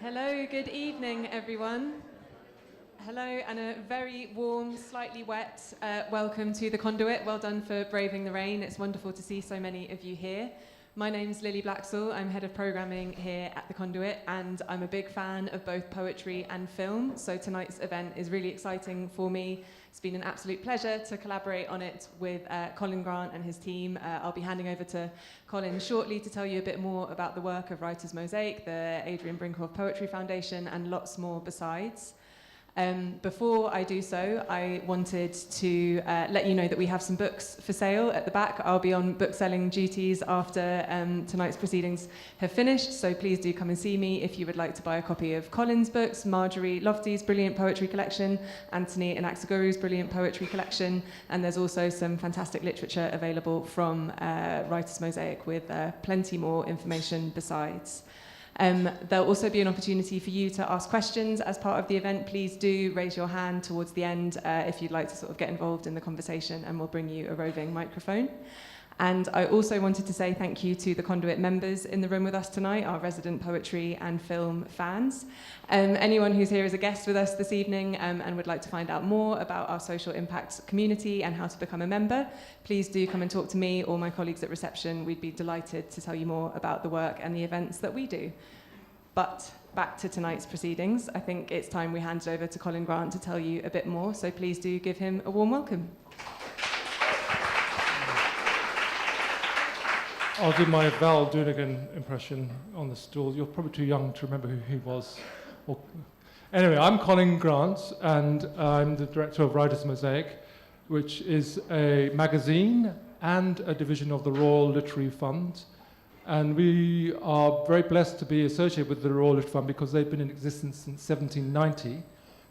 Hello, good evening, everyone. Hello, and a very warm, slightly wet welcome to the Conduit. Well done for braving the rain. It's wonderful to see so many of you here. My name's Lily Blacksall. I'm head of programming here at the Conduit, and I'm a big fan of both poetry and film. So tonight's event is really exciting for me. It's been an absolute pleasure to collaborate on it with Colin Grant and his team. I'll be handing over to Colin shortly to tell you a bit more about the work of WritersMosaic, the Adrian Brinkerhoff Poetry Foundation, and lots more besides. Before I do so, I wanted to let you know that we have some books for sale at the back. I'll be on book selling duties after tonight's proceedings have finished, so please do come and see me if you would like to buy a copy of Colin's books, Marjorie Lotfi's brilliant poetry collection, Anthony Anaxagorou's brilliant poetry collection, and there's also some fantastic literature available from WritersMosaic with plenty more information besides. There'll also be an opportunity for you to ask questions as part of the event. Please do raise your hand towards the end if you'd like to sort of get involved in the conversation, and we'll bring you a roving microphone. And I also wanted to say thank you to the Conduit members in the room with us tonight, our resident poetry and film fans. Anyone who's here as a guest with us this evening and would like to find out more about our social impact community and how to become a member, please do come and talk to me or my colleagues at reception. We'd be delighted to tell you more about the work and the events that we do. But back to tonight's proceedings. I think it's time we handed over to Colin Grant to tell you a bit more, so please do give him a warm welcome. I'll do my Val Doonigan impression on the stool. You're probably too young to remember who he was. Anyway, I'm Colin Grant, and I'm the director of WritersMosaic, which is a magazine and a division of the Royal Literary Fund. And we are very blessed to be associated with the Royal Literary Fund because they've been in existence since 1790,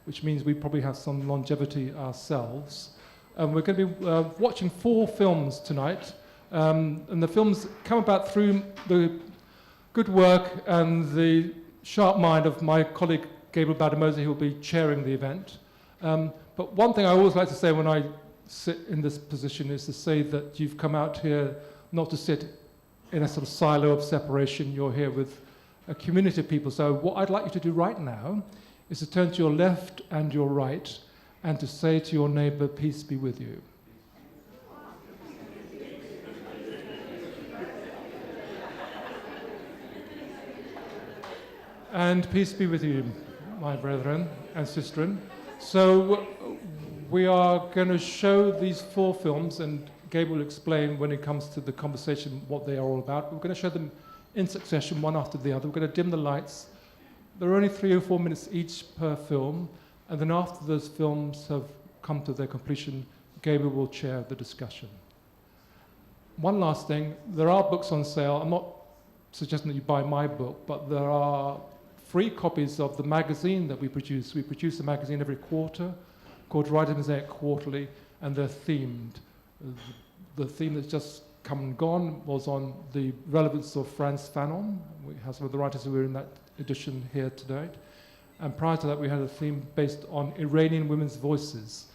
which means we probably have some longevity ourselves. And we're going to be watching 4 films tonight. And the films come about through the good work and the sharp mind of my colleague Gabriel Badamosi, who will be chairing the event. But one thing I always like to say when I sit in this position is to say that you've come out here not to sit in a sort of silo of separation. You're here with a community of people. So what I'd like you to do right now is to turn to your left and your right and to say to your neighbour, peace be with you. And peace be with you, my brethren and sistren. So we are going to show these 4 films, and Gabriel will explain when it comes to the conversation what they are all about. We're going to show them in succession, one after the other. We're going to dim the lights. There are only 3 or 4 minutes each per film, and then after those films have come to their completion, Gabriel will chair the discussion. One last thing, there are books on sale. I'm not suggesting that you buy my book, but there are free copies of the magazine that we produce. We produce a magazine every quarter called WritersMosaic Quarterly, and they're themed. The theme that's just come and gone was on the relevance of Frantz Fanon. We have some of the writers who were in that edition here today. And prior to that, we had a theme based on Iranian women's voices,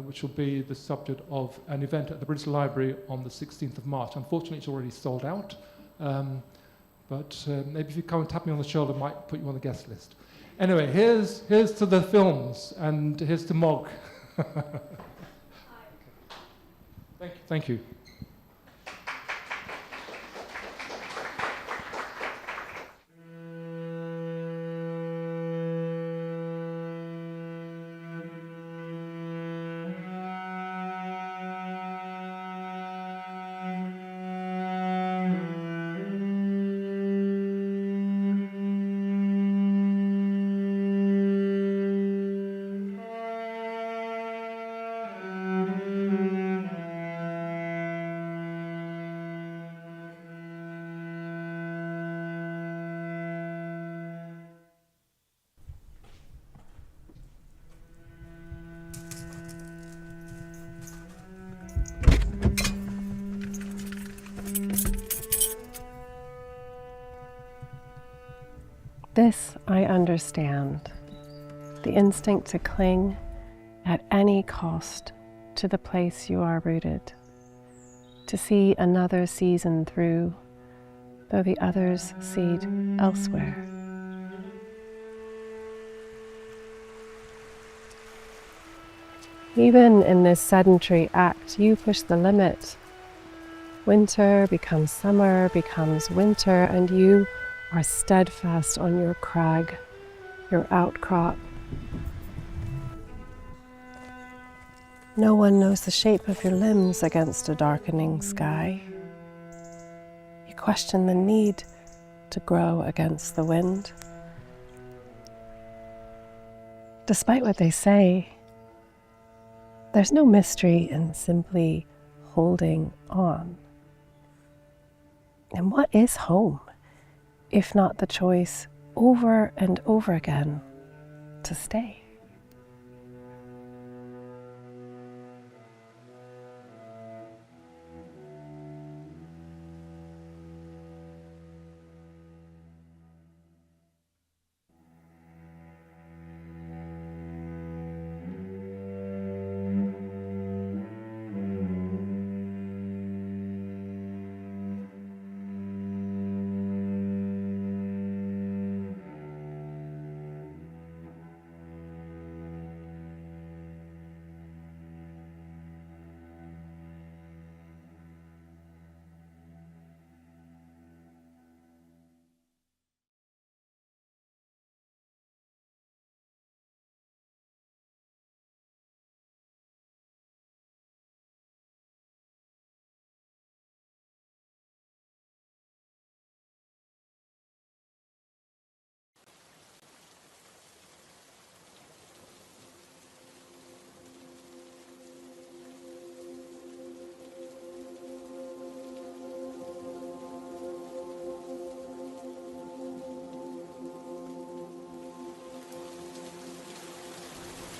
which will be the subject of an event at the British Library on the 16th of March. Unfortunately, it's already sold out. But maybe if you come and tap me on the shoulder, I might put you on the guest list. Anyway, here's to the films, and here's to Mog. Thank you. This I understand, the instinct to cling at any cost to the place you are rooted, to see another season through, though the others seed elsewhere. Even in this sedentary act, you push the limit. Winter becomes summer, becomes winter, and you are steadfast on your crag, your outcrop. No one knows the shape of your limbs against a darkening sky. You question the need to grow against the wind. Despite what they say, there's no mystery in simply holding on. And what is home, if not the choice over and over again to stay?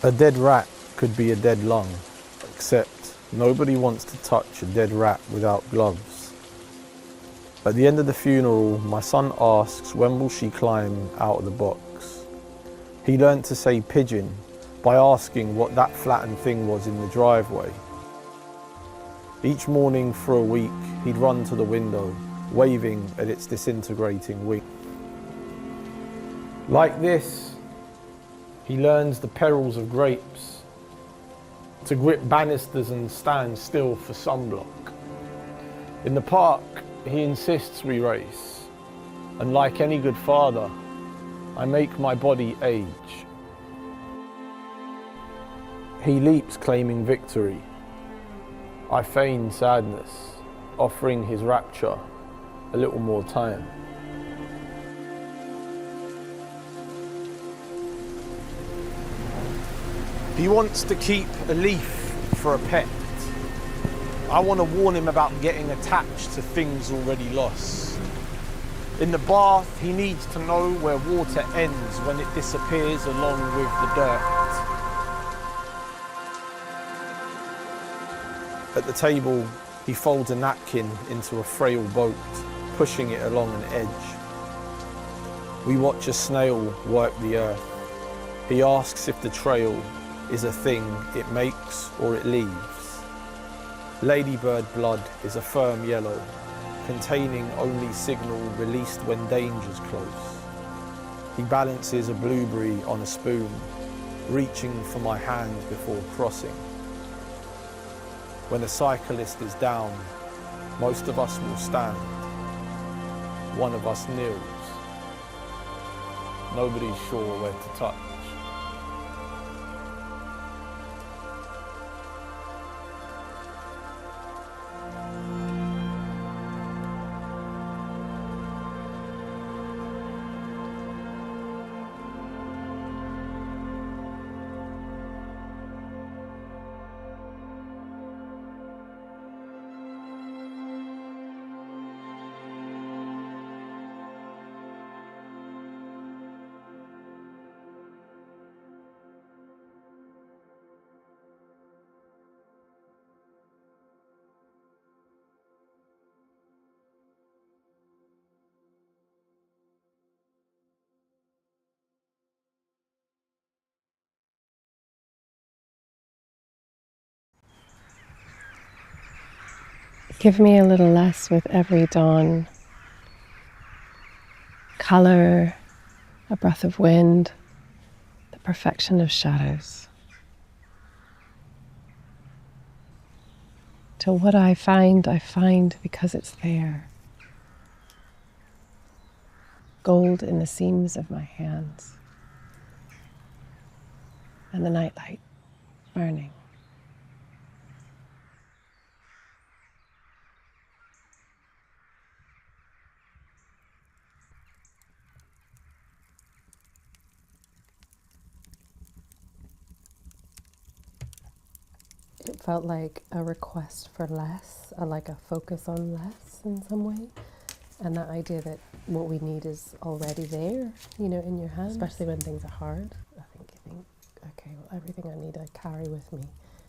A dead rat could be a dead lung, except nobody wants to touch a dead rat without gloves. At the end of the funeral, my son asks when will she climb out of the box. He learnt to say pigeon by asking what that flattened thing was in the driveway. Each morning for a week, he'd run to the window, waving at its disintegrating wing. Like this, he learns the perils of grapes, to grip banisters and stand still for sunblock. In the park, he insists we race, and like any good father, I make my body age. He leaps claiming victory. I feign sadness, offering his rapture a little more time. He wants to keep a leaf for a pet. I want to warn him about getting attached to things already lost. In the bath, he needs to know where water ends when it disappears along with the dirt. At the table, he folds a napkin into a frail boat, pushing it along an edge. We watch a snail work the earth. He asks if the trail is a thing it makes or it leaves. Ladybird blood is a firm yellow, containing only signal released when danger's close. He balances a blueberry on a spoon, reaching for my hand before crossing. When a cyclist is down, most of us will stand. One of us kneels. Nobody's sure where to touch. Give me a little less with every dawn. Color, a breath of wind, the perfection of shadows. 'Cause I know that the perfection of shadows until what I find because it's there. Gold in the seams of my hands, and the nightlight burning. It felt like a request for less, like a focus on less in some way. And that idea that what we need is already there, you know, in your hands. Especially when things are hard. I think you think, okay, well, everything I need I carry with me.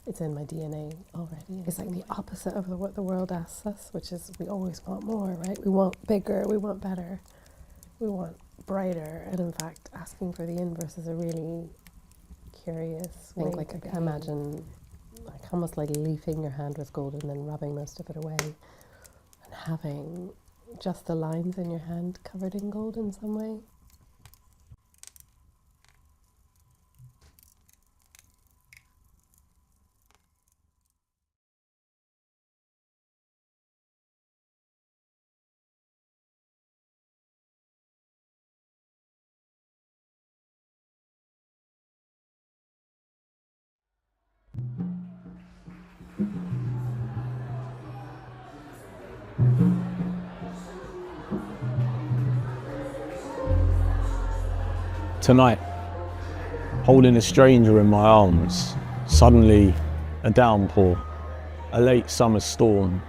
It's in my DNA already. It's like the opposite of what the world asks us, which is we always want more, right? We want bigger, we want better, we want brighter. And in fact, asking for the inverse is a really curious way. Like I imagine like almost like leafing your hand with gold and then rubbing most of it away and having just the lines in your hand covered in gold in some way. Tonight, holding a stranger in my arms, suddenly a downpour, a late summer storm.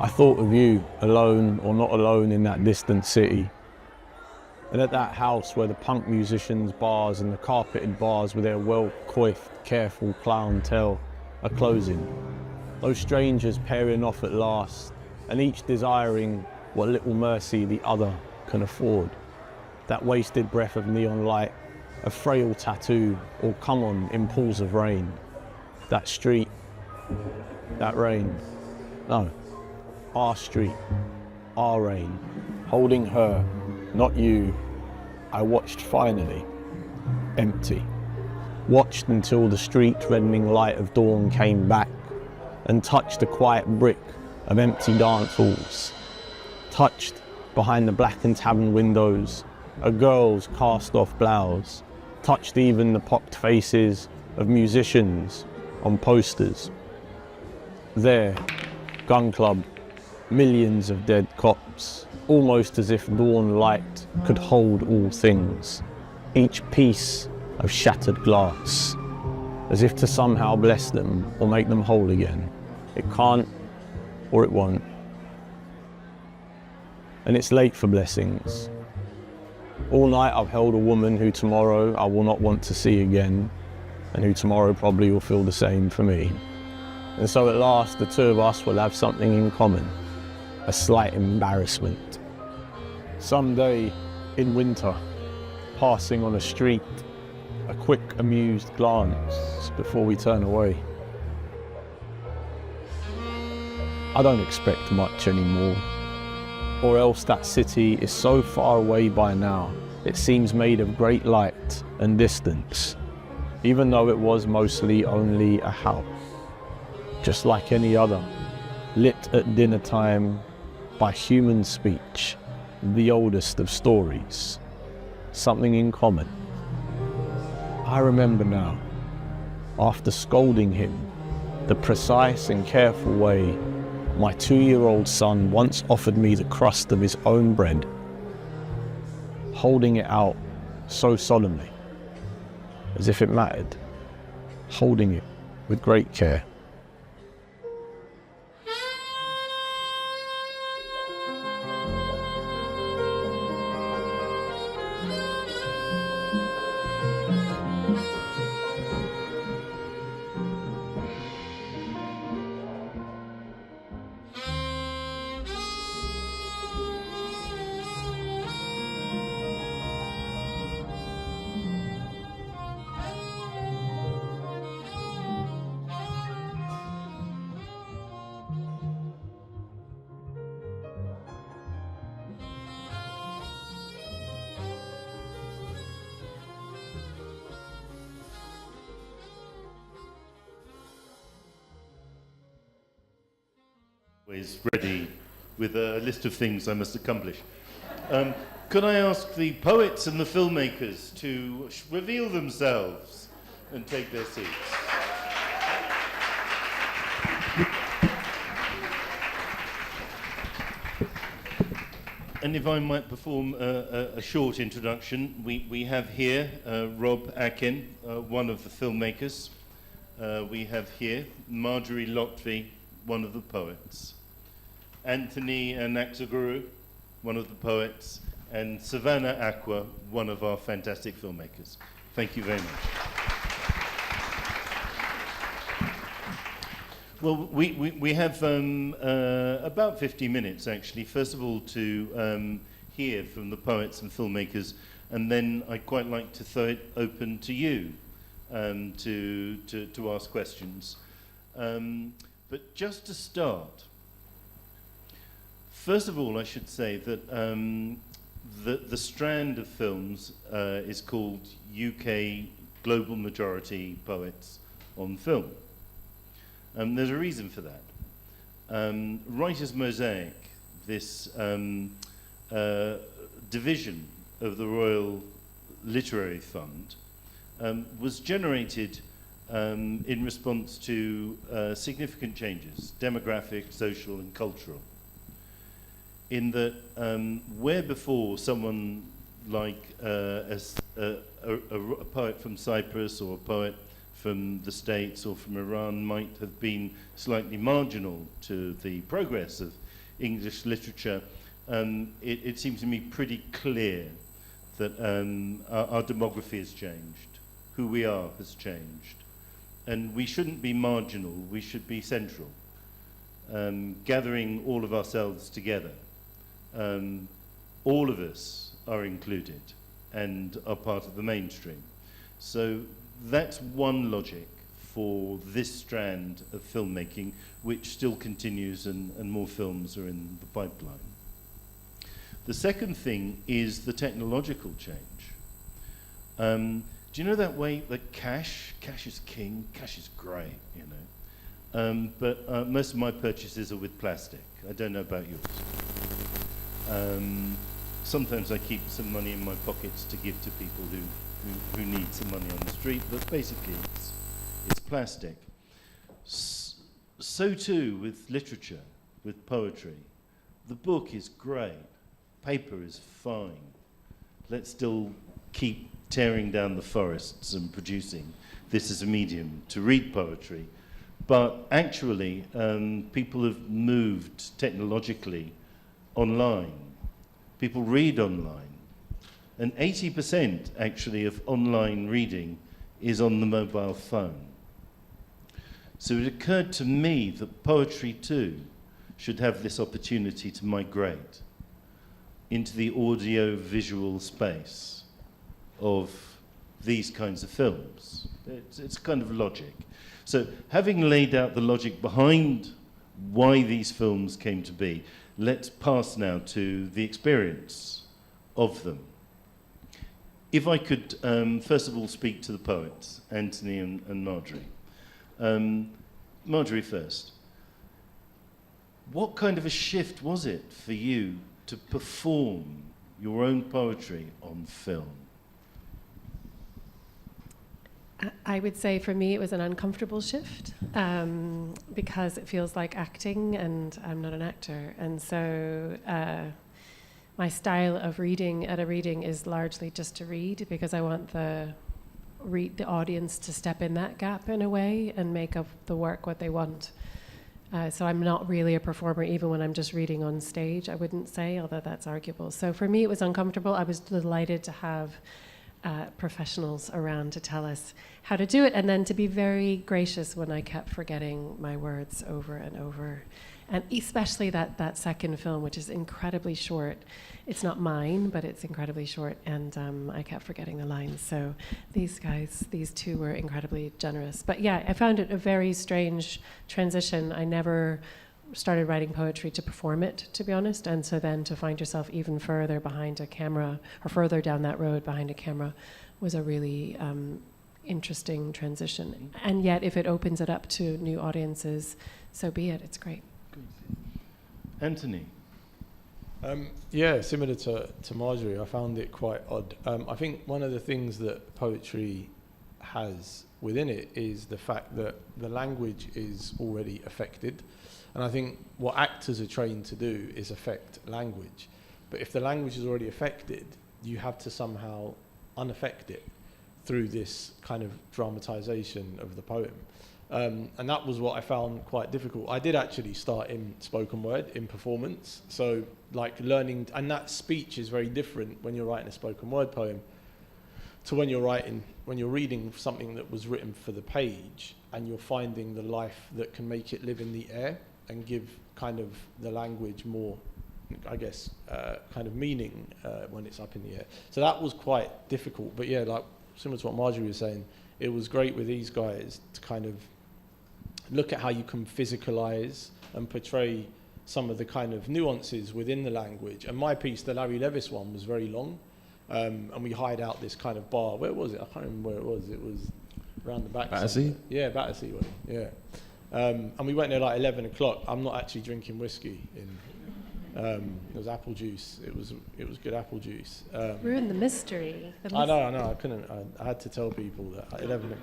I thought of you, alone or not alone in that distant city. And at that house where the punk musicians' bars and the carpeted bars with their well-coiffed, careful clientele are closing. Those strangers pairing off at last, and each desiring what little mercy the other can afford. That wasted breath of neon light, a frail tattoo, or come on in pools of rain. That street, that rain. No, our street, our rain. Holding her, not you, I watched finally, empty. Watched until the street-reddening light of dawn came back and touched the quiet brick of empty dance halls. Touched behind the blackened tavern windows a girl's cast-off blouse, touched even the popped faces of musicians on posters. There, gun club, millions of dead cops, almost as if dawn light could hold all things, each piece of shattered glass, as if to somehow bless them or make them whole again. It can't, or it won't. And it's late for blessings. All night I've held a woman who tomorrow I will not want to see again, and who tomorrow probably will feel the same for me. And so at last the two of us will have something in common, a slight embarrassment. Someday in winter, passing on a street, a quick amused glance before we turn away. I don't expect much anymore. Or else that city is so far away by now, it seems made of great light and distance, even though it was mostly only a house, just like any other, lit at dinner time by human speech, the oldest of stories, something in common. I remember now, after scolding him, the precise and careful way my 2-year-old son once offered me the crust of his own bread, holding it out so solemnly, as if it mattered, holding it with great care. Is ready with a list of things I must accomplish. Could I ask the poets and the filmmakers to reveal themselves and take their seats? And if I might perform a short introduction, we have here Rob Akin, one of the filmmakers. We have here Marjorie Lotfi, one of the poets. Anthony Anaxagorou, one of the poets. And Savannah Acquah, one of our fantastic filmmakers. Thank you very much. Well, we have about 50 minutes, actually. First of all, to hear from the poets and filmmakers, and then I'd quite like to throw it open to you to ask questions. But just to start, first of all, I should say that the strand of films is called UK Global Majority Poets on Film. There's a reason for that. WritersMosaic, this division of the Royal Literary Fund, was generated in response to significant changes, demographic, social, and cultural. In that, where before someone like a poet from Cyprus or a poet from the States or from Iran might have been slightly marginal to the progress of English literature, it seems to me pretty clear that our demography has changed, who we are has changed, and we shouldn't be marginal, we should be central, gathering all of ourselves together. All of us are included and are part of the mainstream. So that's one logic for this strand of filmmaking, which still continues and more films are in the pipeline. The second thing is the technological change. Do you know that way that cash is king, cash is great, you know? But most of my purchases are with plastic. I don't know about yours. Sometimes I keep some money in my pockets to give to people who need some money on the street, but basically it's plastic. So too with literature, with poetry. The book is great, paper is fine. Let's still keep tearing down the forests and producing this as a medium to read poetry. But actually, people have moved technologically online. People read online. And 80% actually of online reading is on the mobile phone. So it occurred to me that poetry too should have this opportunity to migrate into the audio-visual space of these kinds of films. It's kind of logic. So having laid out the logic behind why these films came to be, let's pass now to the experience of them. If I could, first of all, speak to the poets, Anthony and Marjorie. Marjorie first. What kind of a shift was it for you to perform your own poetry on film? I would say for me it was an uncomfortable shift because it feels like acting and I'm not an actor. And so my style of reading at a reading is largely just to read because I want the audience to step in that gap in a way and make of the work what they want. So I'm not really a performer even when I'm just reading on stage, I wouldn't say, although that's arguable. So for me it was uncomfortable. I was delighted to have professionals around to tell us how to do it, and then to be very gracious when I kept forgetting my words over and over. And especially that second film, which is incredibly short. It's not mine, but it's incredibly short, and I kept forgetting the lines. So these two were incredibly generous. But yeah, I found it a very strange transition. I never started writing poetry to perform it, to be honest, and so then to find yourself even further behind a camera, or further down that road behind a camera, was a really interesting transition. And yet, if it opens it up to new audiences, so be it. It's great. Anthony? Yeah, similar to Marjorie, I found it quite odd. I think one of the things that poetry has within it is the fact that the language is already affected. And I think what actors are trained to do is affect language. But if the language is already affected, you have to somehow unaffect it through this kind of dramatization of the poem. And that was what I found quite difficult. I did actually start in spoken word, in performance. So like learning, and that speech is very different when you're writing a spoken word poem to when you're reading something that was written for the page, and you're finding the life that can make it live in the air and give kind of the language more, I guess, kind of meaning when it's up in the air. So that was quite difficult. But yeah, like similar to what Marjorie was saying, it was great with these guys to kind of look at how you can physicalize and portray some of the kind of nuances within the language. And my piece, the Larry Levis one, was very long. And we hired out this kind of bar. Where was it? I can't remember where it was. It was around the back. Battersea? Yeah, Battersea way. Yeah. And we went there like 11 o'clock. I'm not actually drinking whiskey. It was apple juice. It was good apple juice. Ruined the mystery. I know. I couldn't. I had to tell people that at 11.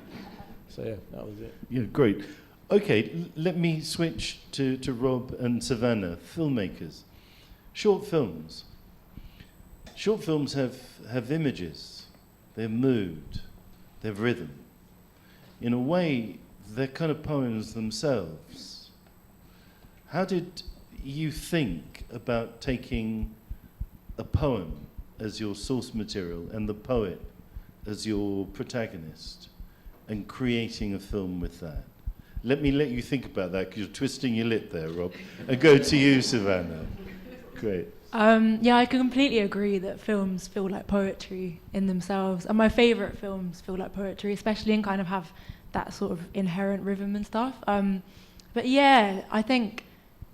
So yeah, that was it. Yeah, great. Okay, let me switch to Rob and Savannah, filmmakers. Short films. Short films have images, they have mood, they have rhythm. In a way, they're kind of poems themselves. How did you think about taking a poem as your source material and the poet as your protagonist and creating a film with that? Let you think about that, because you're twisting your lip there, Rob. And go to you, Savannah. Great. Yeah, I can completely agree that films feel like poetry in themselves. And my favourite films feel like poetry, especially and kind of have that sort of inherent rhythm and stuff. But yeah, I think,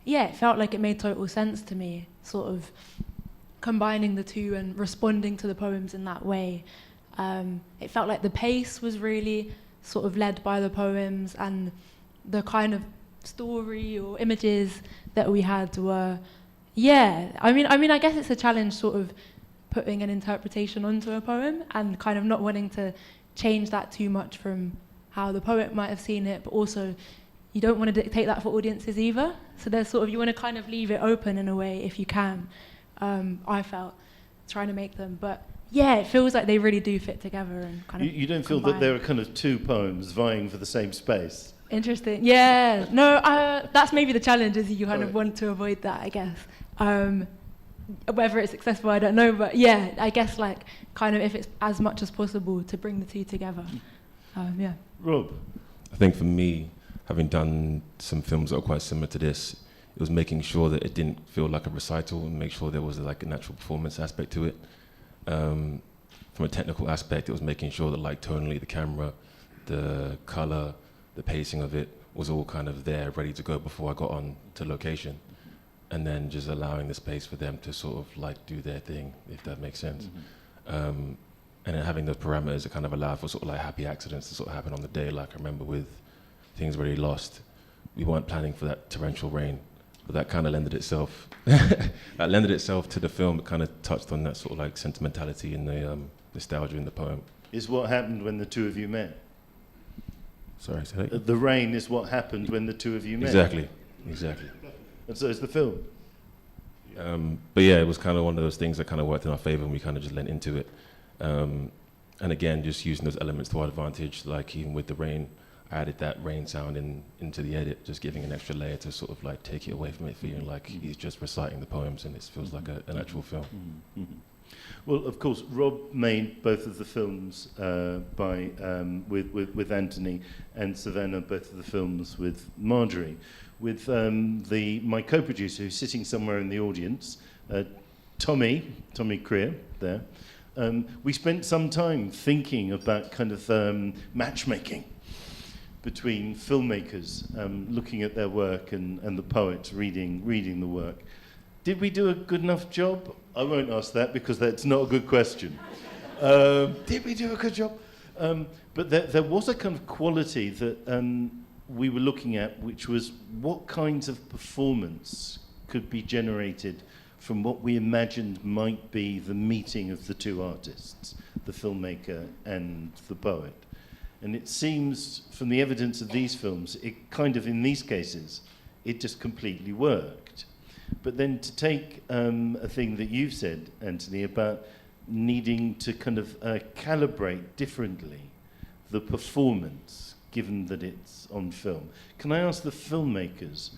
it felt like it made total sense to me, sort of combining the two and responding to the poems in that way. It felt like the pace was really sort of led by the poems, and the kind of story or images that we had were, I mean, I guess it's a challenge sort of putting an interpretation onto a poem and kind of not wanting to change that too much from how the poet might have seen it, but also you don't want to dictate that for audiences either. So there's sort of, you want to kind of leave it open in a way if you can. I felt trying to make them, but yeah, it feels like they really do fit together and kind of You don't feel that there are kind of two poems vying for the same space? Interesting. Yeah. No, that's maybe the challenge, is you kind of want to avoid that, I guess. Whether it's successful, I don't know. But yeah, I guess like kind of if it's as much as possible to bring the two together. Yeah. Rob? I think for me, having done some films that are quite similar to this, it was making sure that it didn't feel like a recital and make sure there was like a natural performance aspect to it. From a technical aspect, it was making sure that like tonally the camera, the color, the pacing of it was all kind of there, ready to go before I got on to location. And then just allowing the space for them to sort of like do their thing, if that makes sense. Mm-hmm. And then having those parameters that kind of allow for sort of like happy accidents to sort of happen on the day. Like I remember with Things Really Lost, we weren't planning for that torrential rain, but that kind of lended itself to the film. It kind of touched on that sort of like sentimentality and the nostalgia in the poem. Is what happened when the two of you met. Sorry, say that again? The rain is what happened when the two of you met. Exactly. And so is the film. But yeah, it was kind of one of those things that kind of worked in our favor, and we kind of just lent into it. And again, just using those elements to our advantage, like even with the rain, I added that rain sound into the edit, just giving an extra layer to sort of like take it away from it feeling like he's just reciting the poems, and it feels like an actual film. Mm-hmm. Well, of course, Rob made both of the films with Anthony, and Savannah both of the films with Marjorie. With my co-producer, who's sitting somewhere in the audience, Tommy Creer, there. We spent some time thinking about kind of matchmaking between filmmakers, looking at their work, and the poets reading the work. Did we do a good enough job? I won't ask that because that's not a good question. Did we do a good job? But there was a kind of quality that we were looking at, which was what kinds of performance could be generated from what we imagined might be the meeting of the two artists, the filmmaker and the poet. And it seems, from the evidence of these films, it kind of, in these cases, it just completely worked. But then to take a thing that you've said, Anthony, about needing to kind of calibrate differently the performance, given that it's on film. Can I ask the filmmakers,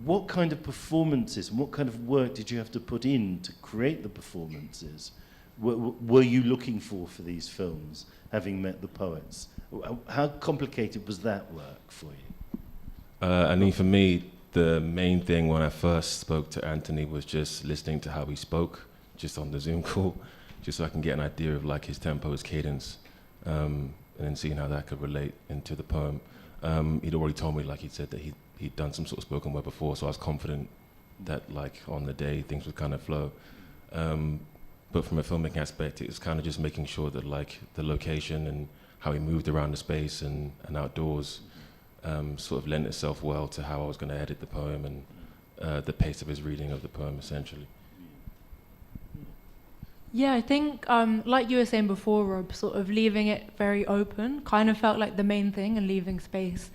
what kind of performances and what kind of work did you have to put in to create the performances? Were you looking for these films, having met the poets? How complicated was that work for you? I mean, for me, the main thing when I first spoke to Anthony was just listening to how he spoke, just on the Zoom call, just so I can get an idea of like his tempo, his cadence, and then seeing how that could relate into the poem. He'd already told me, like he said, that he'd done some sort of spoken word before, so I was confident that like on the day things would kind of flow. But from a filmmaking aspect, it was kind of just making sure that like the location and how he moved around the space and outdoors sort of lent itself well to how I was going to edit the poem and the pace of his reading of the poem, essentially. Yeah, I think, like you were saying before, Rob, sort of leaving it very open kind of felt like the main thing, and leaving space.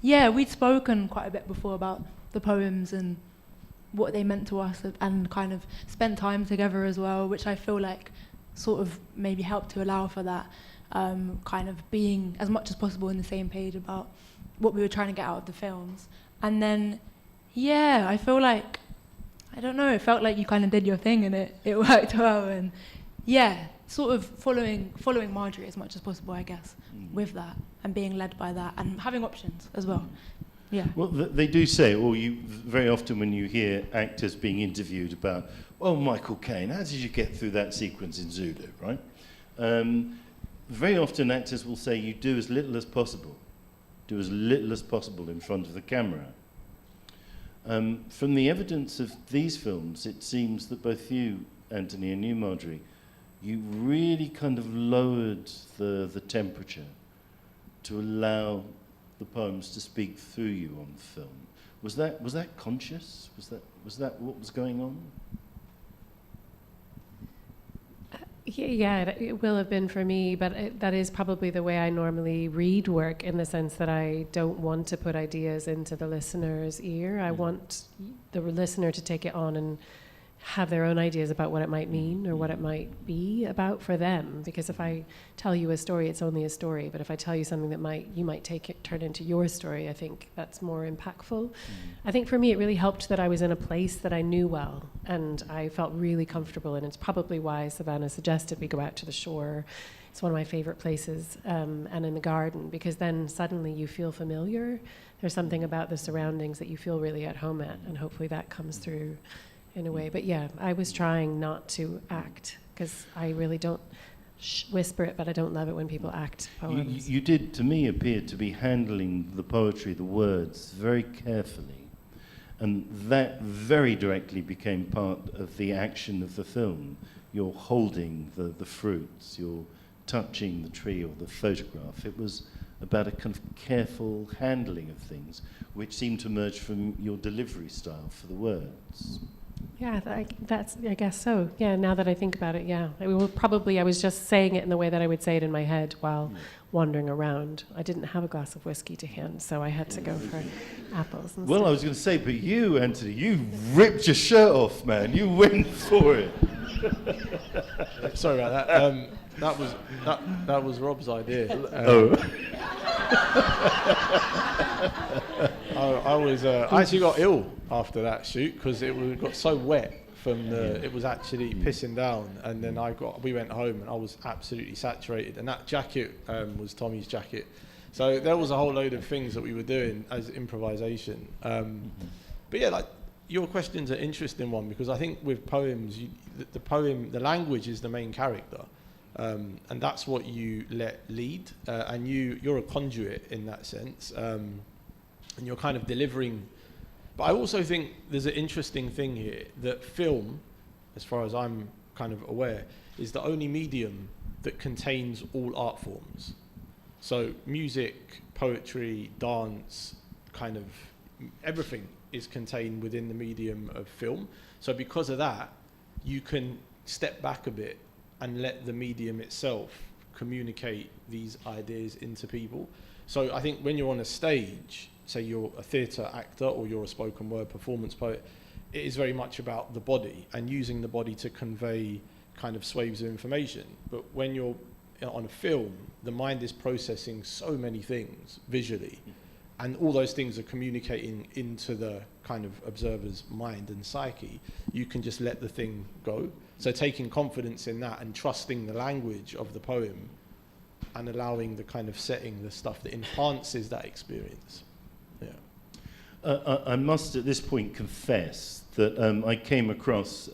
Yeah, we'd spoken quite a bit before about the poems and what they meant to us, and kind of spent time together as well, which I feel like sort of maybe helped to allow for that, kind of being as much as possible on the same page about what we were trying to get out of the films. And then, yeah, I feel like, I don't know, it felt like you kind of did your thing and it worked well. And yeah, sort of following Marjorie as much as possible, I guess, with that, and being led by that, and having options as well. Yeah. Well, they do say, or you very often when you hear actors being interviewed about, well, Michael Caine, how did you get through that sequence in Zulu, right? Very often actors will say you do as little as possible. Do as little as possible in front of the camera. From the evidence of these films, it seems that both you, Anthony, and you, Marjorie, you really kind of lowered the temperature to allow the poems to speak through you on film. Was that conscious? Was that what was going on? Yeah, it will have been for me, but that is probably the way I normally read work, in the sense that I don't want to put ideas into the listener's ear. I want the listener to take it on and have their own ideas about what it might mean or what it might be about for them. Because if I tell you a story, it's only a story. But if I tell you something that you might take it, turn into your story, I think that's more impactful. I think for me, it really helped that I was in a place that I knew well and I felt really comfortable. And it's probably why Savannah suggested we go out to the shore. It's one of my favorite places, and in the garden, because then suddenly you feel familiar. There's something about the surroundings that you feel really at home at, and hopefully that comes through in a way. But yeah, I was trying not to act, because I really don't whisper it, but I don't love it when people act poems. You did, to me, appear to be handling the poetry, the words, very carefully. And that very directly became part of the action of the film. You're holding the fruits, you're touching the tree or the photograph. It was about a kind of careful handling of things, which seemed to emerge from your delivery style for the words. Yeah, I guess so. Yeah, now that I think about it, yeah. I was just saying it in the way that I would say it in my head while wandering around. I didn't have a glass of whiskey to hand, so I had to go for apples instead. Well, I was going to say, but you, Anthony, you ripped your shirt off, man. You went for it. Sorry about that. That was Rob's idea. I actually got ill after that shoot because it got so wet from it was actually pissing down, and then we went home and I was absolutely saturated, and that jacket was Tommy's jacket, so there was a whole load of things that we were doing as improvisation. But yeah, like, your question's an interesting one, because I think with poems, the language is the main character. And that's what you let lead, and you're a conduit in that sense, and you're kind of delivering. But I also think there's an interesting thing here, that film, as far as I'm kind of aware, is the only medium that contains all art forms. So music, poetry, dance, kind of everything is contained within the medium of film. So because of that, you can step back a bit and let the medium itself communicate these ideas into people. So I think when you're on a stage, say you're a theatre actor or you're a spoken word performance poet, it is very much about the body and using the body to convey kind of swathes of information. But when you're on a film, the mind is processing so many things visually, and all those things are communicating into the kind of observer's mind and psyche. You can just let the thing go. So taking confidence in that and trusting the language of the poem and allowing the kind of setting, the stuff that enhances that experience. Yeah. I must at this point confess that I came across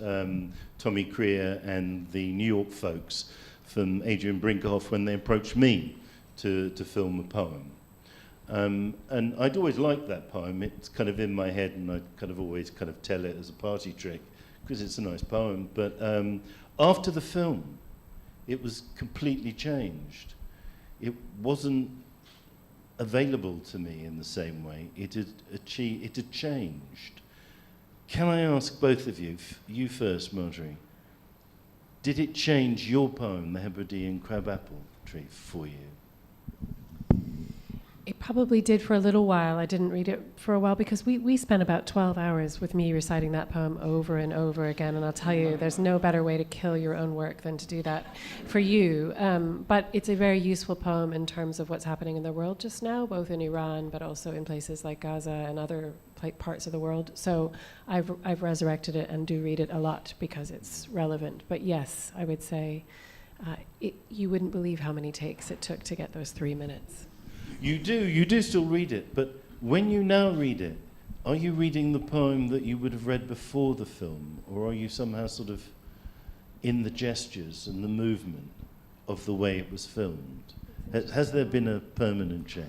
Tommy Creer and the New York folks from Adrian Brinkerhoff when they approached me to film a poem. And I'd always liked that poem. It's kind of in my head, and I'd kind of always kind of tell it as a party trick because it's a nice poem. But after the film, it was completely changed. It wasn't available to me in the same way. It had changed. Can I ask both of you, you first, Marjorie, did it change your poem, The Hebridean Crabapple Tree, for you? It probably did for a little while. I didn't read it for a while because we spent about 12 hours with me reciting that poem over and over again. And I'll tell you, there's no better way to kill your own work than to do that for you. But it's a very useful poem in terms of what's happening in the world just now, both in Iran, but also in places like Gaza and other parts of the world. So I've resurrected it and do read it a lot because it's relevant. But yes, I would say you wouldn't believe how many takes it took to get those 3 minutes. You do still read it, but when you now read it, are you reading the poem that you would have read before the film, or are you somehow sort of in the gestures and the movement of the way it was filmed? Has there been a permanent change?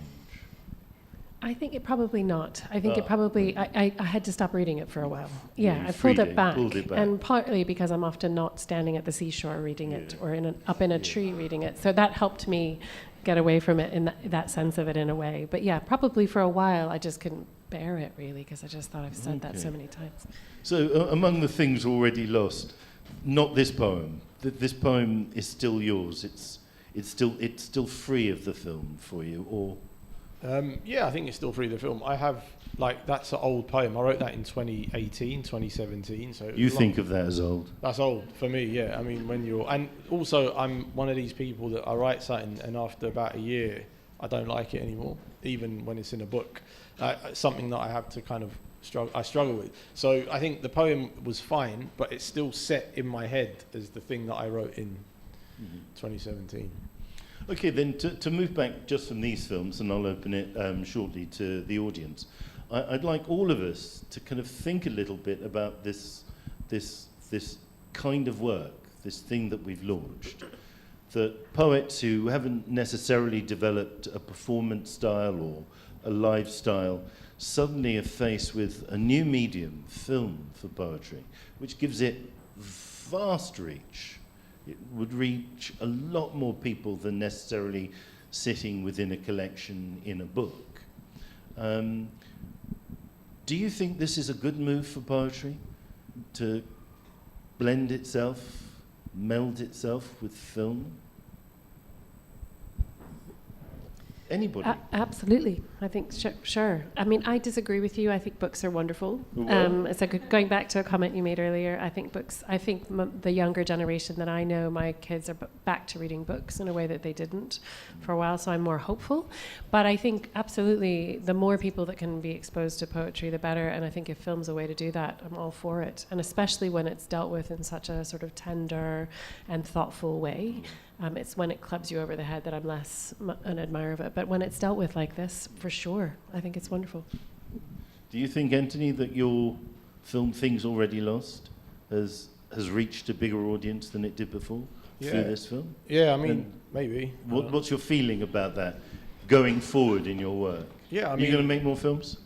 I think it probably not. I think it probably, I had to stop reading it for a while. Yeah, I pulled pulled it back. back. And partly because I'm often not standing at the seashore reading it or up in a tree reading it. So that helped me get away from it in that sense of it in a way. But yeah, probably for a while I just couldn't bear it really because I just thought I've said that so many times. So among the things already lost, not this poem. This poem is still yours. It's still free of the film for you, or? Yeah, I think it's still free of the film. I have, that's an old poem. I wrote that in 2018, 2017. So you think of that as old? That's old for me, yeah. I mean, and also I'm one of these people that I write something and after about a year, I don't like it anymore, even when it's in a book. Something that I have to kind of struggle with. So I think the poem was fine, but it's still set in my head as the thing that I wrote in 2017. Okay, then to move back just from these films, and I'll open it shortly to the audience, I'd like all of us to kind of think a little bit about this kind of work, this thing that we've launched, that poets who haven't necessarily developed a performance style or a lifestyle suddenly are faced with a new medium, film, for poetry, which gives it vast reach. It would reach a lot more people than necessarily sitting within a collection in a book. Do you think this is a good move for poetry to blend itself, meld itself with film? Anybody? Absolutely. I think, sure. I mean, I disagree with you. I think books are wonderful. So going back to a comment you made earlier, I think the younger generation that I know, my kids are back to reading books in a way that they didn't for a while, so I'm more hopeful. But I think absolutely the more people that can be exposed to poetry, the better. And I think if film's a way to do that, I'm all for it. And especially when it's dealt with in such a sort of tender and thoughtful way. It's when it clubs you over the head that I'm less an admirer of it. But when it's dealt with like this, for sure, I think it's wonderful. Do you think, Anthony, that your film Things Already Lost has reached a bigger audience than it did before through this film? Yeah, I mean, maybe. What's your feeling about that going forward in your work? Yeah, I Are mean, you going to make more films?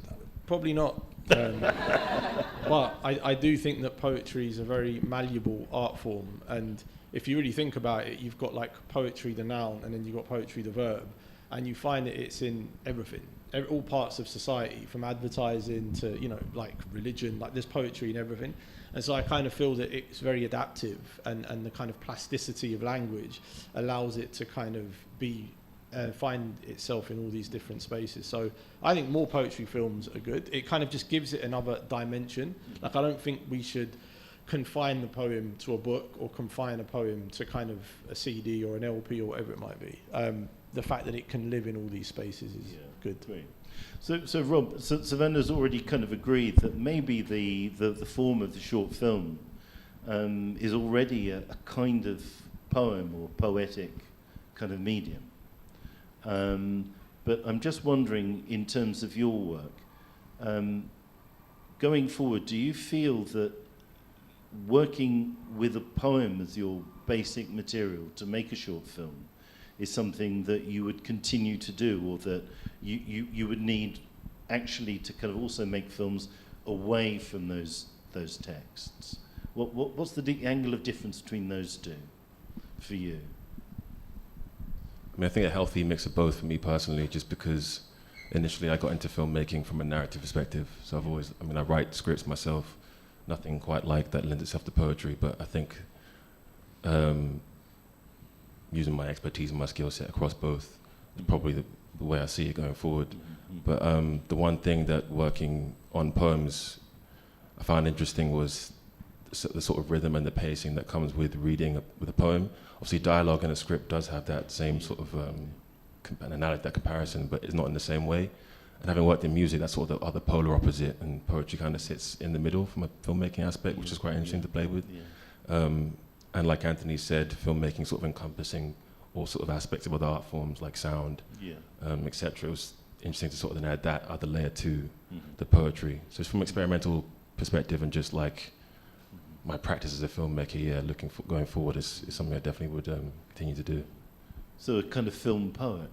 Probably not. But I do think that poetry is a very malleable art form, and if you really think about it, you've got like poetry the noun and then you've got poetry the verb, and you find that it's in everything, all parts of society, from advertising to, you know, like religion, like there's poetry in everything. And so I kind of feel that it's very adaptive, and the kind of plasticity of language allows it to kind of be, find itself in all these different spaces. So I think more poetry films are good. It kind of just gives it another dimension. Like, I don't think we should confine the poem to a book, or confine a poem to kind of a CD or an LP or whatever it might be. The fact that it can live in all these spaces is good. Great. So Rob, Savannah's already kind of agreed that maybe the form of the short film is already a kind of poem or poetic kind of medium. But I'm just wondering, in terms of your work, going forward, do you feel that working with a poem as your basic material to make a short film is something that you would continue to do, or that you would need actually to kind of also make films away from those texts? What's the angle of difference between those two for you? I mean, I think a healthy mix of both for me personally, just because initially I got into filmmaking from a narrative perspective. So I've always, I mean, I write scripts myself, nothing quite like that lends itself to poetry, but I think using my expertise and my skill set across both is probably the way I see it going forward. But the one thing that working on poems I found interesting was the sort of rhythm and the pacing that comes with reading with a poem. Obviously, dialogue in a script does have that same sort of that comparison, but it's not in the same way. And having worked in music, that's sort of the other polar opposite, and poetry kind of sits in the middle from a filmmaking aspect, which is quite interesting to play with. And like Anthony said, filmmaking sort of encompassing all sort of aspects of other art forms like sound, etc. It was interesting to sort of then add that other layer to the poetry. So it's from an experimental perspective, and just like my practice as a filmmaker, going forward is something I definitely would continue to do. So a kind of film poet.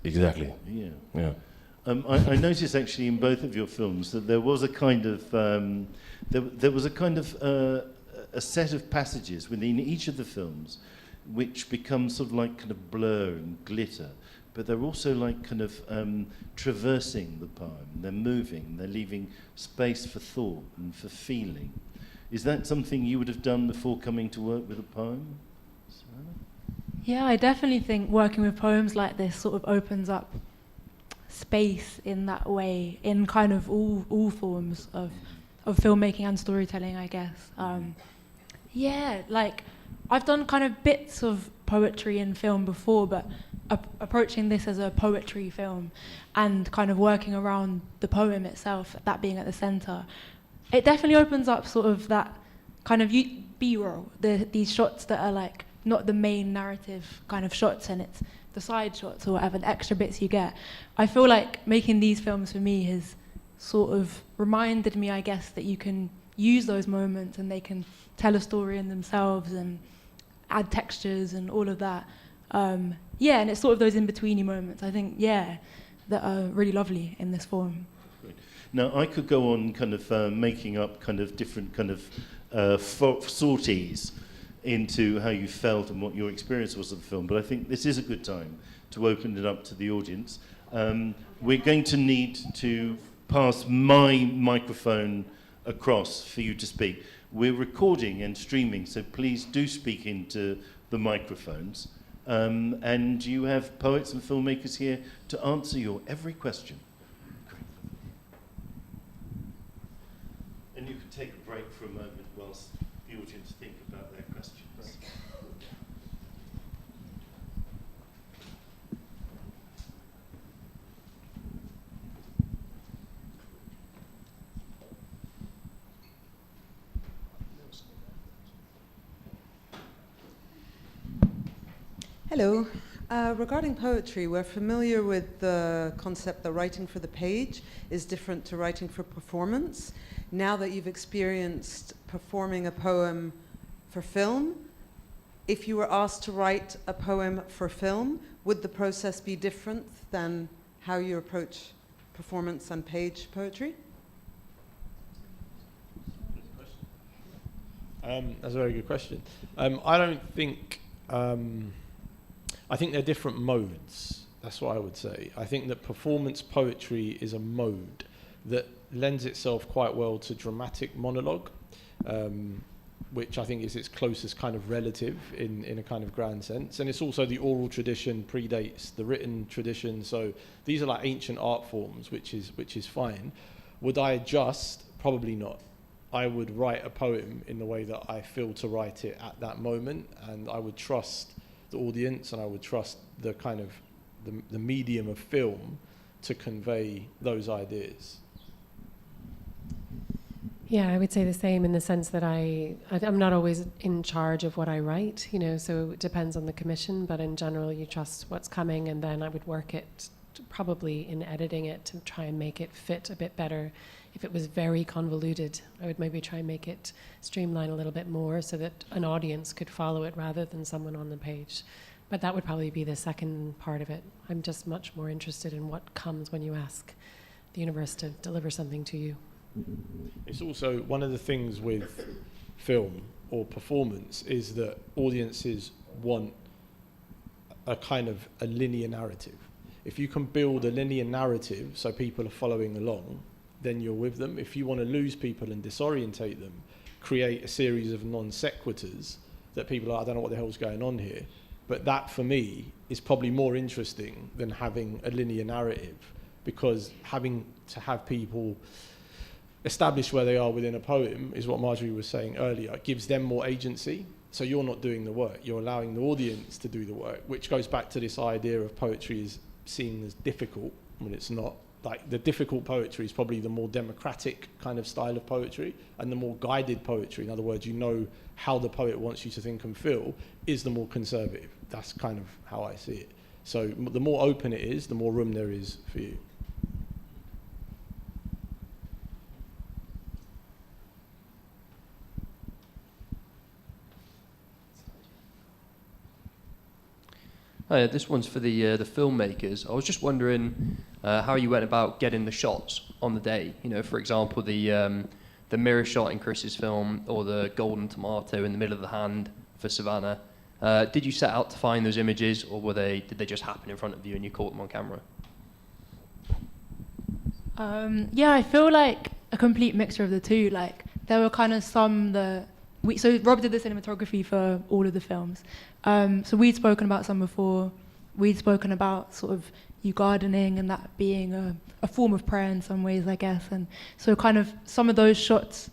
Exactly. Yeah. I noticed actually in both of your films that there was a kind of there was a kind of a set of passages within each of the films which become sort of like kind of blur and glitter, but they're also like kind of traversing the poem. They're moving, they're leaving space for thought and for feeling. Is that something you would have done before coming to work with a poem? Yeah, I definitely think working with poems like this sort of opens up space in that way, in kind of all forms of filmmaking and storytelling, I guess. Like I've done kind of bits of poetry in film before, but approaching this as a poetry film and kind of working around the poem itself, that being at the center, it definitely opens up sort of that kind of B-roll, these shots that are like not the main narrative kind of shots, and it's the side shots or whatever, the extra bits you get. I feel like making these films for me has sort of reminded me, I guess, that you can use those moments and they can tell a story in themselves and add textures and all of that. And it's sort of those in-betweeny moments, I think, that are really lovely in this form. Great. Now, I could go on kind of making up kind of different kind of sorties into how you felt and what your experience was of the film, but I think this is a good time to open it up to the audience. We're going to need to pass my microphone across for you to speak. We're recording and streaming, so please do speak into the microphones. And you have poets and filmmakers here to answer your every question. Great. And you can take a break for a moment whilst the audience think about their questions. Hello. Regarding poetry, we're familiar with the concept that writing for the page is different to writing for performance. Now that you've experienced performing a poem for film, if you were asked to write a poem for film, would the process be different than how you approach performance and page poetry? That's a very good question. I don't think... I think they're different modes. That's what I would say. I think that performance poetry is a mode that lends itself quite well to dramatic monologue, which I think is its closest kind of relative in a kind of grand sense. And it's also the oral tradition predates the written tradition. So these are like ancient art forms, which is fine. Would I adjust? Probably not. I would write a poem in the way that I feel to write it at that moment, and I would trust the audience, and I would trust the kind of the medium of film to convey those ideas. Yeah, I would say the same in the sense that I'm not always in charge of what I write, so it depends on the commission, but in general you trust what's coming, and then I would work it probably in editing it to try and make it fit a bit better. If it was very convoluted, I would maybe try and make it streamline a little bit more so that an audience could follow it rather than someone on the page. But that would probably be the second part of it. I'm just much more interested in what comes when you ask the universe to deliver something to you. It's also one of the things with film or performance is that audiences want a kind of a linear narrative. If you can build a linear narrative so people are following along, then you're with them. If you want to lose people and disorientate them, create a series of non sequiturs that people are, I don't know what the hell's going on here. But that, for me, is probably more interesting than having a linear narrative, because having to have people establish where they are within a poem is what Marjorie was saying earlier. It gives them more agency. So you're not doing the work. You're allowing the audience to do the work, which goes back to this idea of poetry is seen as difficult when it's not. Like, the difficult poetry is probably the more democratic kind of style of poetry, and the more guided poetry, in other words, you know how the poet wants you to think and feel, is the more conservative. That's kind of how I see it. So the more open it is, the more room there is for you. Hi, this one's for the filmmakers. I was just wondering how you went about getting the shots on the day. For example, the mirror shot in Chris's film, or the golden tomato in the middle of the hand for Savannah. Did you set out to find those images, or did they just happen in front of you and you caught them on camera? Yeah, I feel like a complete mixture of the two. Like, there were kind of some so Rob did the cinematography for all of the films. So we'd spoken about some before. We'd spoken about sort of you gardening and that being a form of prayer in some ways, I guess. And so kind of some of those shots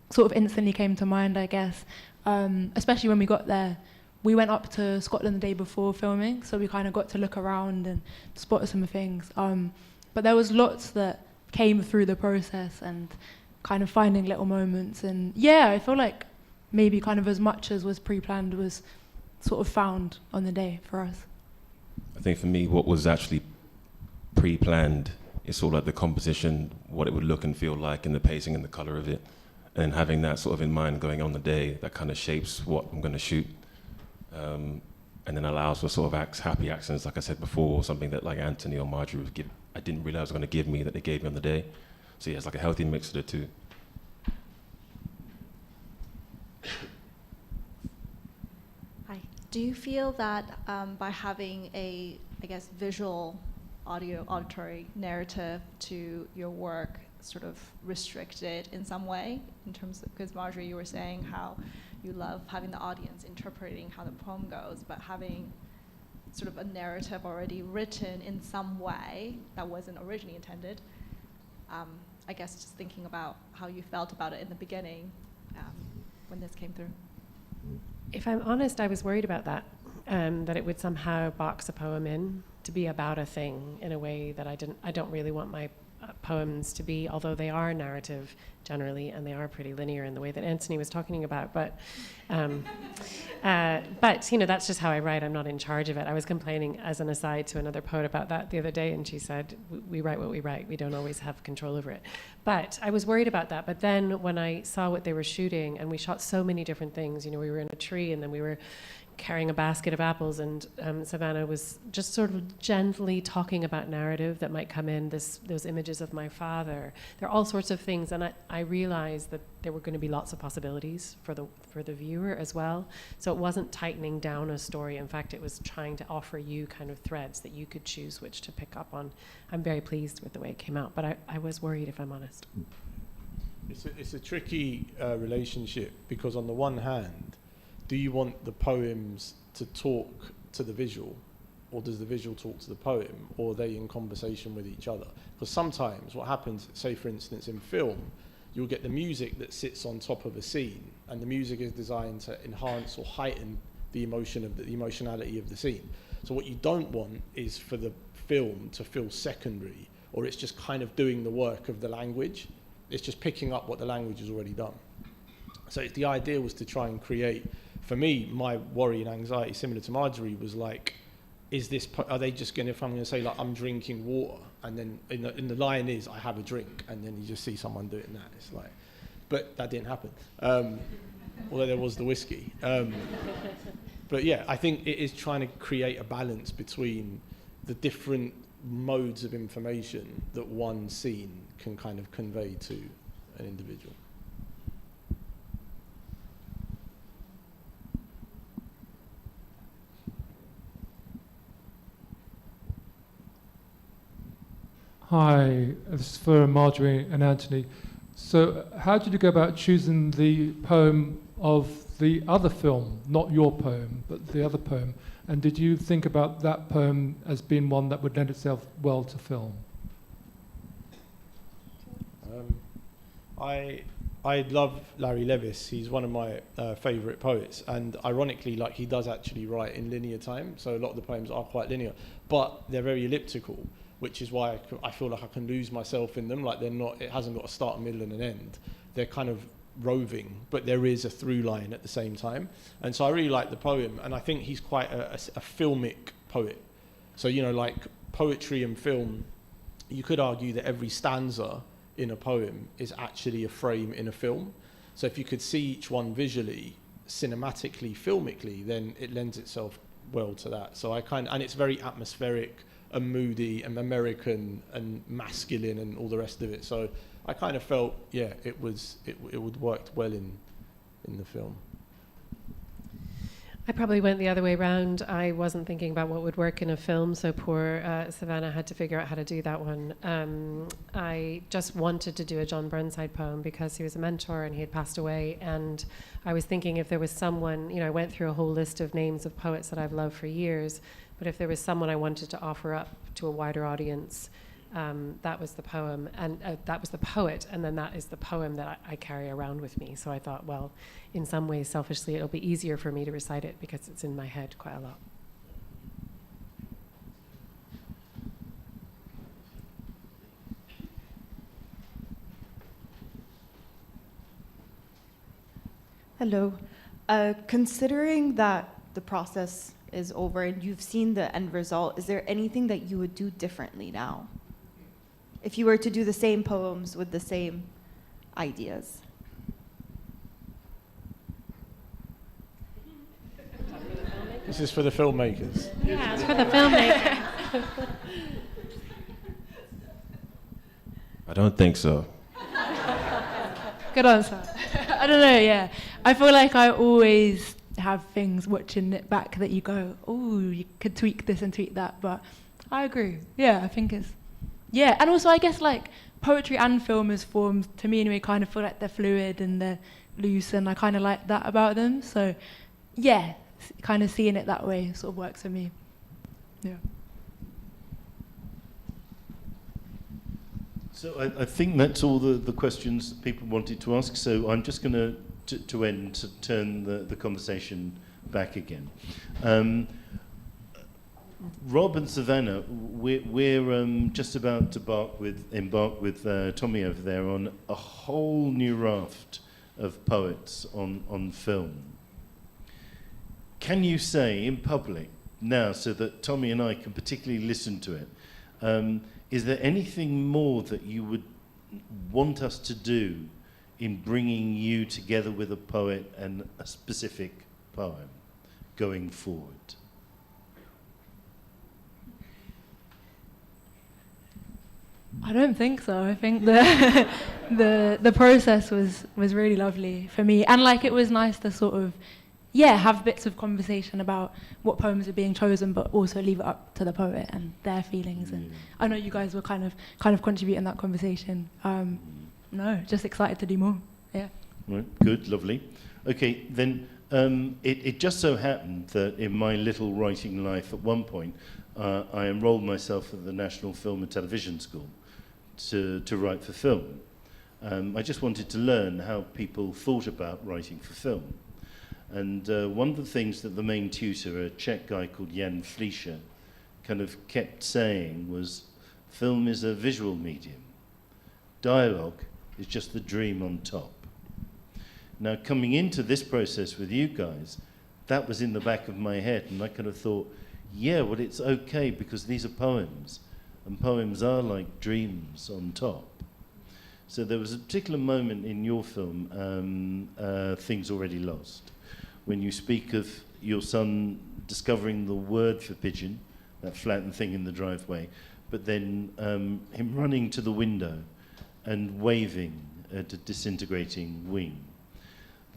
sort of instantly came to mind, I guess. Especially when we got there. We went up to Scotland the day before filming, so we kind of got to look around and spot some things. But there was lots that came through the process and kind of finding little moments. And yeah, I feel like maybe kind of as much as was pre-planned was sort of found on the day for us. I think for me, what was actually pre-planned is sort of like the composition, what it would look and feel like, and the pacing and the color of it. And having that sort of in mind going on the day, that kind of shapes what I'm going to shoot. And then allows for sort of happy accents, like I said before, or something that like Anthony or Marjorie would give, I didn't realize was going to give me, that they gave me on the day. So yeah, it's like a healthy mix of the two. Hi. Do you feel that by having a, visual, auditory narrative to your work sort of restricted in some way, in terms of, because Marjorie, you were saying how you love having the audience interpreting how the poem goes, but having sort of a narrative already written in some way that wasn't originally intended. I guess just thinking about how you felt about it in the beginning when this came through. If I'm honest, I was worried about that, that it would somehow box a poem in to be about a thing in a way that I don't really want my poems to be, although they are narrative generally, and they are pretty linear in the way that Anthony was talking about. But that's just how I write. I'm not in charge of it. I was complaining as an aside to another poet about that the other day, and she said, we write what we write. We don't always have control over it. But I was worried about that. But then when I saw what they were shooting, and we shot so many different things, we were in a tree, and then we were carrying a basket of apples, and Savannah was just sort of gently talking about narrative that might come in, those images of my father. There are all sorts of things, and I realized that there were going to be lots of possibilities for the viewer as well. So it wasn't tightening down a story. In fact, it was trying to offer you kind of threads that you could choose which to pick up on. I'm very pleased with the way it came out, but I was worried, if I'm honest. It's a tricky relationship, because on the one hand, do you want the poems to talk to the visual, or does the visual talk to the poem, or are they in conversation with each other? Because sometimes what happens, say for instance in film, you'll get the music that sits on top of a scene, and the music is designed to enhance or heighten the emotionality of the scene. So what you don't want is for the film to feel secondary, or it's just kind of doing the work of the language. It's just picking up what the language has already done. So the idea was to try and create, for me, my worry and anxiety, similar to Marjorie, was like, are they just going to, if I'm going to say like, I'm drinking water, and then in the line is, I have a drink, and then you just see someone doing that. It's like, but that didn't happen. Although there was the whiskey. But yeah, I think it is trying to create a balance between the different modes of information that one scene can kind of convey to an individual. Hi, this is for Marjorie and Anthony. So how did you go about choosing the poem of the other film, not your poem, but the other poem? And did you think about that poem as being one that would lend itself well to film? I love Larry Levis. He's one of my favourite poets, and ironically, like, he does actually write in linear time, so a lot of the poems are quite linear, but they're very elliptical, which is why I feel like I can lose myself in them. Like, they're not, it hasn't got a start, a middle, and an end. They're kind of roving, but there is a through line at the same time. And so I really like the poem, and I think he's quite a filmic poet. So, you know, like poetry and film, you could argue that every stanza in a poem is actually a frame in a film. So if you could see each one visually, cinematically, filmically, then it lends itself well to that. So and it's very atmospheric and moody and American and masculine and all the rest of it. So I kind of felt, yeah, it would worked well in the film. I probably went the other way around. I wasn't thinking about what would work in a film, so poor Savannah had to figure out how to do that one. I just wanted to do a John Burnside poem because he was a mentor and he had passed away, and I was thinking if there was someone, you know, I went through a whole list of names of poets that I've loved for years, but if there was someone I wanted to offer up to a wider audience, that was the poem, and that was the poet, and then that is the poem that I carry around with me. So I thought, well, in some ways, selfishly, it'll be easier for me to recite it because it's in my head quite a lot. Hello. Considering that the process is over and you've seen the end result, is there anything that you would do differently now? If you were to do the same poems with the same ideas? This is for the filmmakers. Yeah, it's for the filmmakers. I don't think so. Good answer. I don't know, yeah. I feel like I always have things watching it back that you go, oh, you could tweak this and tweak that, but I agree. Yeah, I think it's, yeah. And also I guess like poetry and film as forms, to me anyway, kind of feel like they're fluid and they're loose, and I kind of like that about them. So yeah, kind of seeing it that way sort of works for me. Yeah. So I think that's all the questions that people wanted to ask. So I'm just going to turn the conversation back again. Rob and Savannah, we're just about to embark with Tommy over there on a whole new raft of poets on film. Can you say in public now, so that Tommy and I can particularly listen to it, is there anything more that you would want us to do in bringing you together with a poet and a specific poem? going forward? I don't think so. I think the process was really lovely for me, and like it was nice to sort of have bits of conversation about what poems are being chosen, but also leave it up to the poet and their feelings. And I know you guys were kind of contributing that conversation. No, just excited to do more. Yeah. Right. Good. Lovely. Okay. Then it just so happened that in my little writing life, at one point, I enrolled myself at the National Film and Television School to write for film. I just wanted to learn how people thought about writing for film. And one of the things that the main tutor, a Czech guy called Jan Fleischer, kind of kept saying was, film is a visual medium. Dialogue is just the dream on top. Now, coming into this process with you guys, that was in the back of my head, and I kind of thought, yeah, well, it's okay because these are poems, and poems are like dreams on top. So there was a particular moment in your film, Things Already Lost, when you speak of your son discovering the word for pigeon, that flattened thing in the driveway, but then him running to the window and waving at a disintegrating wing.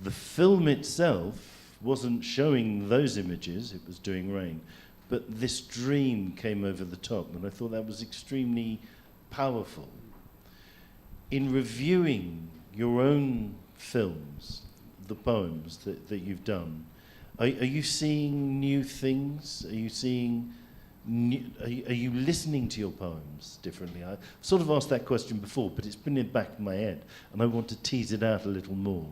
The film itself wasn't showing those images, it was doing rain, but this dream came over the top, and I thought that was extremely powerful. In reviewing your own films, the poems that you've done, are you seeing new things? Are you seeing are you listening to your poems differently? I sort of asked that question before, but it's been in the back of my head, and I want to tease it out a little more.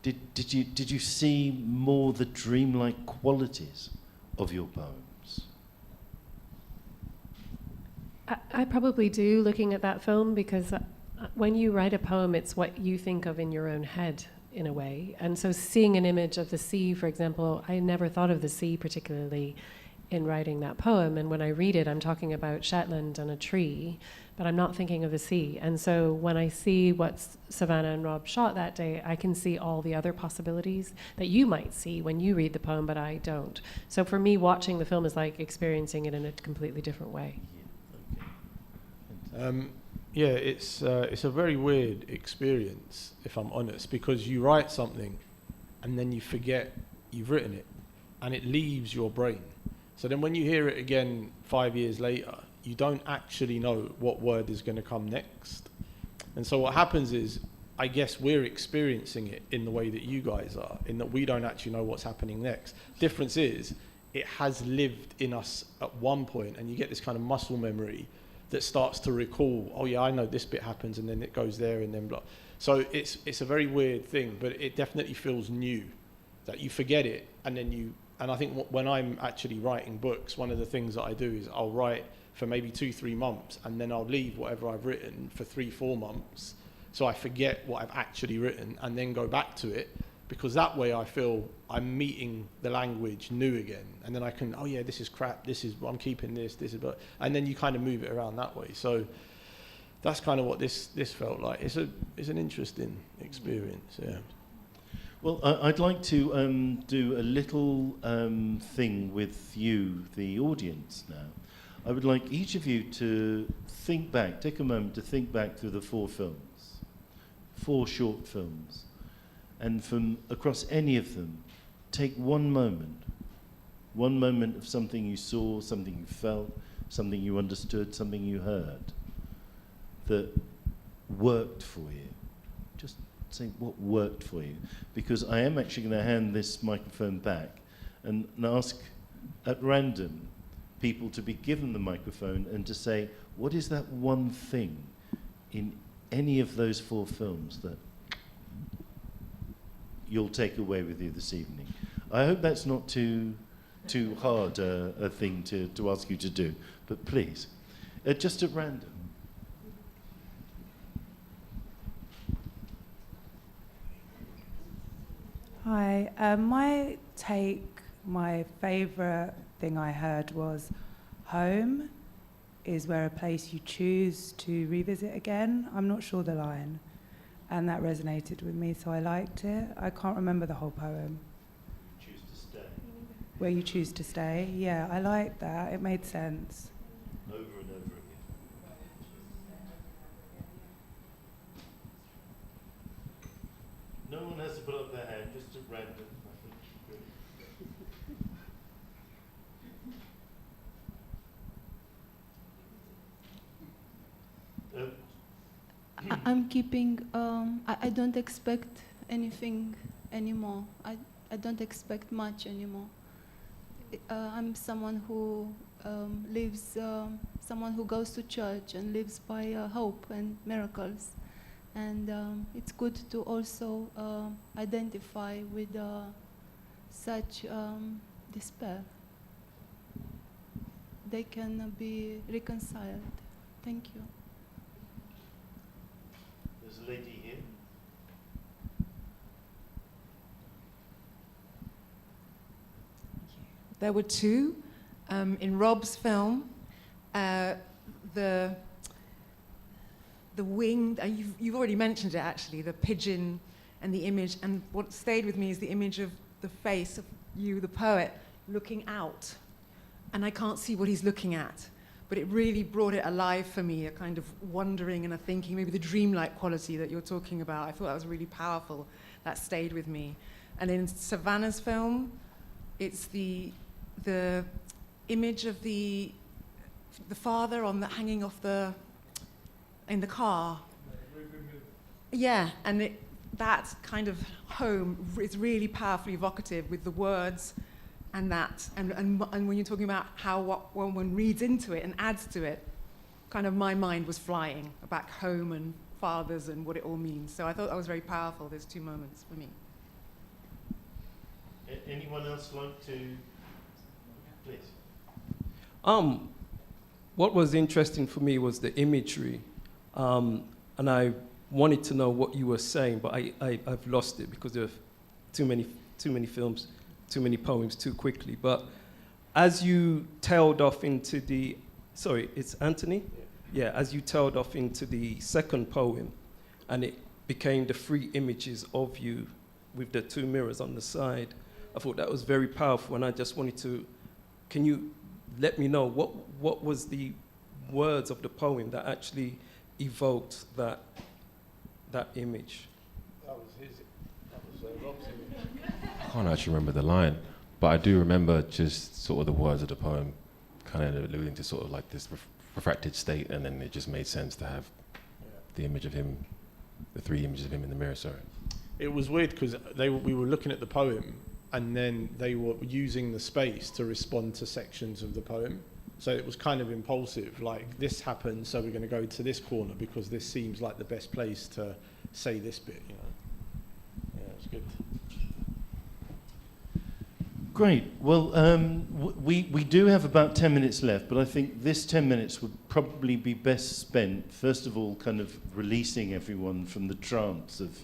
Did you see more the dreamlike qualities of your poems? I probably do, looking at that film, because when you write a poem, it's what you think of in your own head, in a way. And so seeing an image of the sea, for example, I never thought of the sea particularly in writing that poem. And when I read it, I'm talking about Shetland and a tree, but I'm not thinking of the sea. And so when I see what Savannah and Rob shot that day, I can see all the other possibilities that you might see when you read the poem, but I don't. So for me, watching the film is like experiencing it in a completely different way. Yeah, it's a very weird experience, if I'm honest, because you write something and then you forget you've written it and it leaves your brain. So then when you hear it again 5 years later, you don't actually know what word is going to come next. And so what happens is, I guess we're experiencing it in the way that you guys are, in that we don't actually know what's happening next. Difference is, it has lived in us at one point, and you get this kind of muscle memory that starts to recall, oh yeah, I know this bit happens, and then it goes there, and then blah. So it's a very weird thing, but it definitely feels new, that you forget it, and then you, and I think when I'm actually writing books, one of the things that I do is I'll write for maybe 2-3 months, and then I'll leave whatever I've written for 3-4 months, so I forget what I've actually written, and then go back to it, because that way I feel I'm meeting the language new again, and then I can, oh yeah, this is crap, this is, I'm keeping this is, but, and then you kind of move it around that way. So that's kind of what this felt like. It's an interesting experience, yeah. Well, I'd like to do a little thing with you, the audience now. I would like each of you to think back, take a moment to think back through the 4 films, 4 short films. And from across any of them, take one moment of something you saw, something you felt, something you understood, something you heard that worked for you. Just say what worked for you. Because I am actually going to hand this microphone back and ask at random people to be given the microphone and to say, what is that one thing in any of those 4 films that you'll take away with you this evening? I hope that's not too hard a thing to ask you to do, but please, just at random. Hi, my favourite thing I heard was home is where a place you choose to revisit again. I'm not sure the line. And that resonated with me, so I liked it. I can't remember the whole poem. Choose to stay. where you choose to stay. Yeah, I like that. It made sense. Over and over again. No one has to put up their hand, just at random. I'm keeping, I don't expect anything anymore. I don't expect much anymore. I'm someone who lives, someone who goes to church and lives by hope and miracles. And it's good to also identify with such despair. They can be reconciled. Thank you. There's a lady here. There were two. In Rob's film, the wing, you've already mentioned it actually, the pigeon and the image, and what stayed with me is the image of the face of you, the poet, looking out. And I can't see what he's looking at, but it really brought it alive for me, a kind of wondering and a thinking, maybe the dreamlike quality that you're talking about. I thought that was really powerful. That stayed with me. And in Savannah's film, it's the image of the father hanging off in the car. Yeah, and that kind of home is really powerfully evocative with the words and that, and when you're talking about how one reads into it and adds to it, kind of my mind was flying back home and fathers and what it all means. So I thought that was very powerful, those two moments for me. Anyone else like to, please? What was interesting for me was the imagery, and I wanted to know what you were saying, but I've lost it because there are too many films, too many poems too quickly. But as you tailed off into the, sorry, it's Anthony? Yeah, as you tailed off into the second poem, and it became the three images of you with the two mirrors on the side, I thought that was very powerful, and I just wanted to, can you let me know what was the words of the poem that actually evoked that image? That was Rob's image. I can't actually remember the line, but I do remember just sort of the words of the poem kind of alluding to sort of like this refracted state, and then it just made sense to have the image of him, the three images of him in the mirror, sorry. It was weird because we were looking at the poem, and then they were using the space to respond to sections of the poem. So it was kind of impulsive, like this happened, so we're going to go to this corner because this seems like the best place to say this bit, you know. Yeah, it's good. Great. Well, we do have about 10 minutes left, but I think this 10 minutes would probably be best spent, first of all, kind of releasing everyone from the trance of,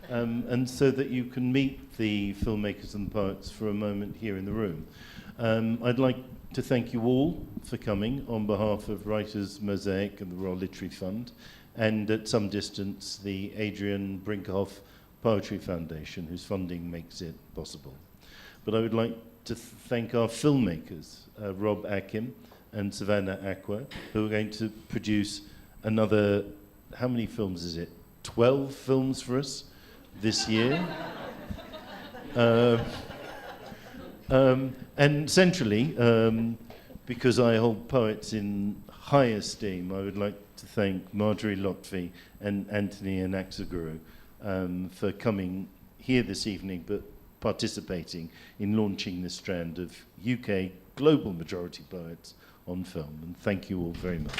and so that you can meet the filmmakers and the poets for a moment here in the room. I'd like to thank you all for coming on behalf of WritersMosaic and the Royal Literary Fund, and at some distance, the Adrian Brinkerhoff Poetry Foundation, whose funding makes it possible. But I would like to thank our filmmakers, Rob Akin and Savannah Acquah, who are going to produce another, how many films is it? 12 films for us this year. And centrally, because I hold poets in high esteem, I would like to thank Marjorie Lotfi and Anthony Anaxagorou for coming here this evening, but participating in launching this strand of UK global majority poets on film. And thank you all very much.